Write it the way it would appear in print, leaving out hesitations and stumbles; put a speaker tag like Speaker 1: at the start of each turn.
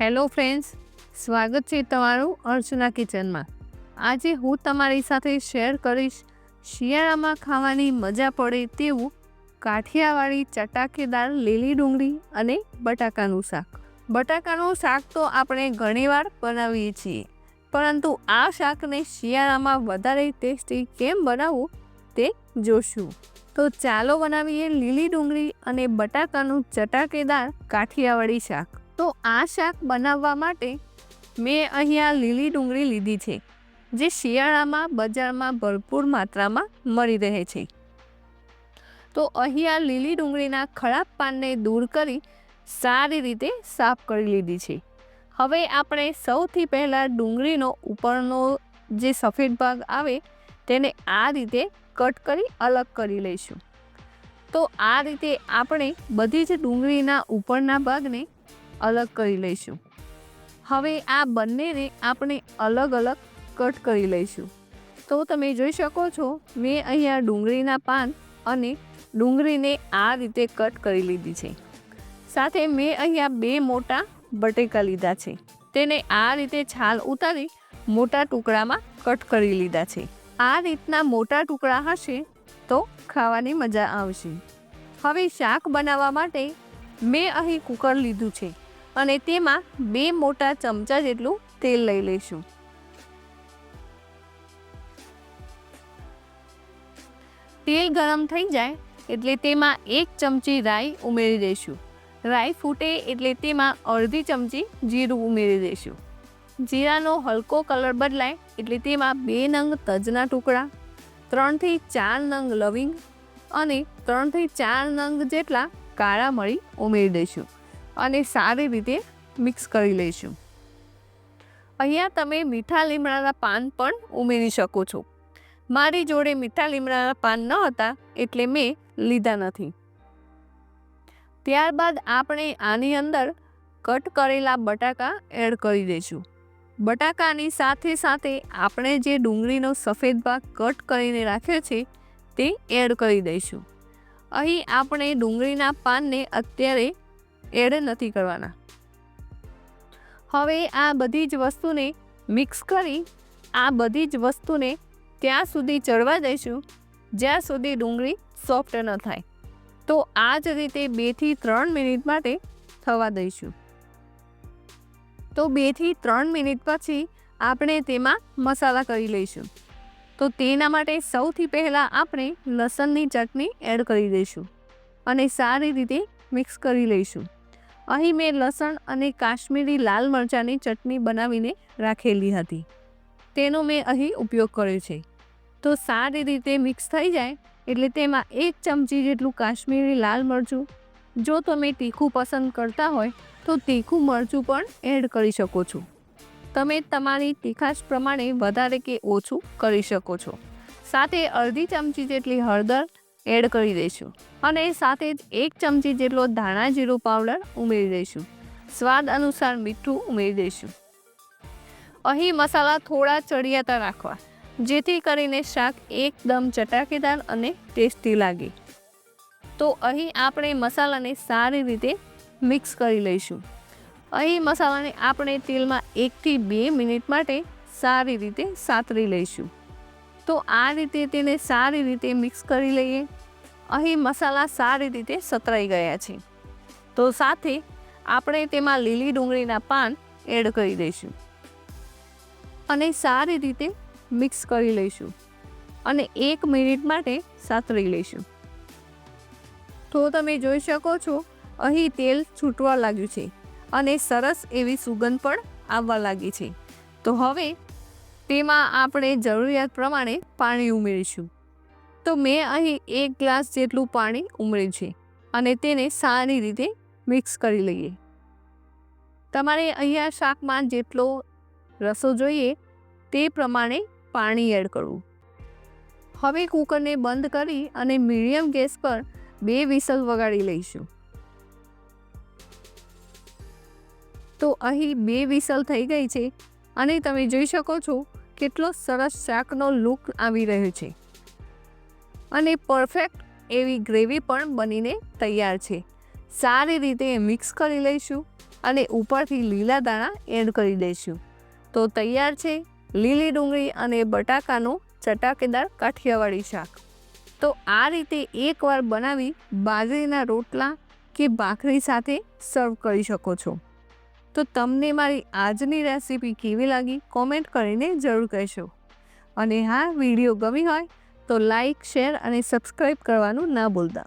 Speaker 1: Hello friends, સ્વાગત છે તમારું અર્ચના કિચનમાં। આજે હું તમારી સાથે શેર કરીશ શિયાળામાં ખાવાની મજા પડે તેવું કાઠિયાવાડી ચટાકેદાર લીલી ડુંગળી અને બટાકાનું શાક। બટાકાનું શાક તો આપણે ઘણીવાર બનાવીએ છીએ, પરંતુ આ શાકને શિયાળામાં વધારે ટેસ્ટી કેમ બનાવવું તે જોશું। તો ચાલો બનાવીએ લીલી ડુંગળી અને બટાકાનું ચટાકેદાર કાઠિયાવાડી શાક। તો આ શાક બનાવવા માટે મેં અહીંયા લીલી ડુંગળી લીધી છે, જે શિયાળામાં બજારમાં ભરપૂર માત્રામાં મળી રહે છે। તો અહીંયા લીલી ડુંગળીના ખરાબ પાનને દૂર કરી સારી રીતે સાફ કરી લીધી છે। હવે આપણે સૌથી પહેલાં ડુંગળીનો ઉપરનો જે સફેદ ભાગ આવે તેને આ રીતે કટ કરી અલગ કરી લઈશું। તો આ રીતે આપણે બધી જ ડુંગળીના ઉપરના ભાગને અલગ કરી લઈશું। હવે આ બંનેને આપણે અલગ અલગ કટ કરી લઈશું। તો તમે જોઈ શકો છો, મેં અહીંયા ડુંગળીના પાન અને ડુંગળીને આ રીતે કટ કરી લીધી છે। સાથે મેં અહીંયા 2 મોટા બટેકા લીધા છે, તેને આ રીતે છાલ ઉતારી મોટા ટુકડામાં કટ કરી લીધા છે। આ રીતના મોટા ટુકડા હશે તો ખાવાની મજા આવશે। હવે શાક બનાવવા માટે મેં અહીં કુકર લીધું છે અને તેમાં 2 મોટા ચમચા જેટલું તેલ લઈ લઈશું। તેલ ગરમ થઈ જાય એટલે તેમાં 1 ચમચી રાઈ ઉમેરી દઈશું। રાઈ ફૂટે એટલે તેમાં અડધી ચમચી જીરું ઉમેરી દઈશું। જીરાનો હલકો કલર બદલાય એટલે તેમાં 2 નંગ તજના ટુકડા, 3 થી 4 નંગ લવિંગ અને 3 થી 4 નંગ જેટલા કાળા મરી ઉમેરી દઈશું અને સારી રીતે મિક્સ કરી લઈશું। અહીંયા તમે મીઠા લીમડાના પાન પણ ઉમેરી શકો છો। મારી જોડે મીઠા લીમડાના પાન ન હતા એટલે મેં લીધા નથી। ત્યારબાદ આપણે આની અંદર કટ કરેલા બટાકા એડ કરી દઈશું। બટાકાની સાથે સાથે આપણે જે ડુંગળીનો સફેદ ભાગ કટ કરીને રાખ્યો છે તે એડ કરી દઈશું। અહીં આપણે ડુંગળીના પાનને અત્યારે એડ નથી કરવાના। હવે આ બધી જ વસ્તુને મિક્સ કરી આ બધી જ વસ્તુને ત્યાં સુધી ચડવા દઈશું જ્યાં સુધી ડુંગળી સોફ્ટ ન થાય। તો આ જ રીતે 2 થી 3 મિનિટ માટે થવા દઈશું। તો 2 થી 3 મિનિટ પછી આપણે તેમાં મસાલા કરી લઈશું। તો તેના માટે સૌથી પહેલાં આપણે લસણની ચટણી એડ કરી દઈશું અને સારી રીતે મિક્સ કરી લઈશું। અહીં મેં લસણ અને કાશ્મીરી લાલ મરચાંની ચટણી બનાવીને રાખેલી હતી, તેનો મેં અહીં ઉપયોગ કર્યો છે। તો સારી રીતે મિક્સ થઈ જાય એટલે તેમાં 1 ચમચી જેટલું કાશ્મીરી લાલ મરચું, જો તમે તીખું પસંદ કરતા હોય તો તીખું મરચું પણ એડ કરી શકો છો। તમે તમારી તીખાશ પ્રમાણે વધારે કે ઓછું કરી શકો છો। સાથે અડધી ચમચી જેટલી હળદર એડ કરી દઈશું અને સાથે જ 1 ચમચી જેટલો ધાણા જીરું પાવડર ઉમેરી દઈશું। સ્વાદ અનુસાર મીઠું ઉમેરી દઈશું। અહીં મસાલા થોડા ચડિયાતા રાખવા, જેથી કરીને શાક એકદમ ચટાકેદાર અને ટેસ્ટી લાગે। તો અહીં આપણે મસાલાને સારી રીતે મિક્સ કરી લઈશું। અહીં મસાલાને આપણે તેલમાં 1 થી 2 મિનિટ માટે સારી રીતે સાતરી લઈશું। તો આ રીતે તેને સારી રીતે મિક્સ કરી લઈએ। અહીં મસાલા સારી રીતે સતરાઈ ગયા છે, તો સાથે આપણે તેમાં લીલી ડુંગળીના પાન એડ કરી દઈશું અને સારી રીતે મિક્સ કરી લઈશું અને 1 મિનિટ માટે સાતરી લઈશું। તો તમે જોઈ શકો છો, અહીં તેલ છૂટવા લાગ્યું છે અને સરસ એવી સુગંધ પણ આવવા લાગી છે। તો હવે તેમાં આપણે જરૂરિયાત પ્રમાણે પાણી ઉમેરીશું। તો મેં અહીં 1 ગ્લાસ જેટલું પાણી ઉમેર્યું છે અને તેને સારી રીતે મિક્સ કરી લઈએ। તમારે અહીંયા શાકમાં જેટલો રસો જોઈએ તે પ્રમાણે પાણી એડ કરવું। હવે કુકરને બંધ કરી અને મીડિયમ ગેસ પર 2 વિસલ વગાડી લઈશું। તો અહીં 2 વિસલ થઈ ગઈ છે અને તમે જોઈ શકો છો કેટલો સરસ શાકનો લુક આવી રહ્યો છે અને પરફેક્ટ એવી ગ્રેવી પણ બનીને તૈયાર છે। સારી રીતે મિક્સ કરી લઈશું અને ઉપરથી લીલા દાણા એડ કરી દઈશું. તો તૈયાર છે લીલી ડુંગળી અને બટાકાનું ચટાકેદાર કાઠિયાવાડી શાક. તો આ રીતે એકવાર બનાવી બાજરીના રોટલા કે ભાખરી સાથે સર્વ કરી શકો છો. તો તમને મારી આજની રેસીપી કેવી લાગી કોમેન્ટ કરીને જરૂર કહેશો. અને હા, વિડીયો ગમી હોય તો લાઈક, શેર અને સબસ્ક્રાઈબ કરવાનું ના ભૂલતા.